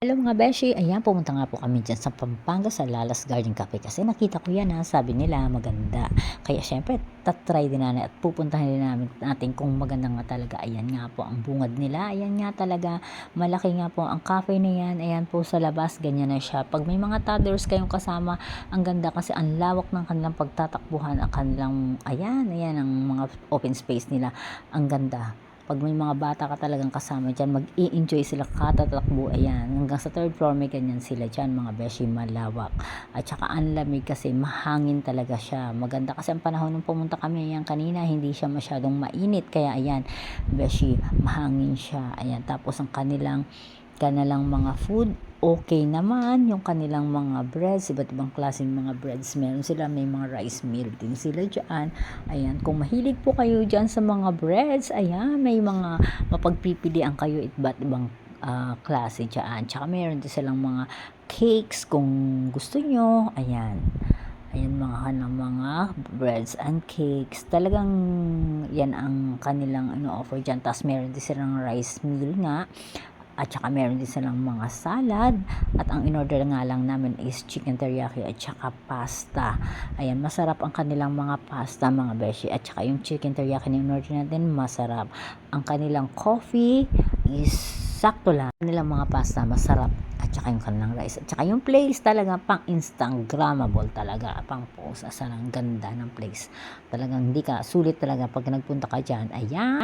Hello mga beshi, ayan pumunta nga po kami diyan sa Pampanga sa Lalas Garden Cafe kasi nakita ko yan sabi nila maganda. Kaya syempre tatry din natin at pupuntahan din natin kung maganda nga talaga. Ayan nga po ang bungad nila, ayan nga talaga, malaki nga po ang cafe na yan. Ayan po sa labas, ganyan na siya. Pag may mga toddlers kayong kasama, ang ganda kasi ang lawak ng kanilang pagtatakbuhan, ang kanilang, ayan ang mga open space nila, ang ganda. Pag may mga bata ka talagang kasama dyan, mag-i-enjoy sila katatakbo. Ayan, hanggang sa third floor may ganyan sila dyan, mga beshi, malawak. At saka ang lamig kasi mahangin talaga siya. Maganda kasi ang panahon nung pumunta kami, ayan, kanina, hindi siya masyadong mainit. Kaya ayan, beshi, mahangin siya. Ayan, tapos ang kanilang mga food, okay naman. Yung kanilang mga breads, iba't ibang klaseng mga breads meron sila, may mga rice meal din sila dyan. Ayan, kung mahilig po kayo dyan sa mga breads, ayan, may mga mapagpipilian kayo, iba't ibang klase dyan. Tsaka meron din silang mga cakes kung gusto nyo. Ayan mga breads and cakes. Talagang yan ang kanilang offer dyan. Tapos meron din silang rice meal nga. At saka meron din silang mga salad. At ang in-order nga lang namin is chicken teriyaki at saka pasta. Ayan, masarap ang kanilang mga pasta, mga beshi. At saka yung chicken teriyaki na in-order natin, masarap. Ang kanilang coffee is sakto lang. Kanilang mga pasta, masarap. At saka yung kanilang rice. At saka yung place talaga pang Instagrammable talaga. Pang post. Asa ang ganda ng place. Talagang hindi ka, sulit talaga pag nagpunta ka dyan. Ayan.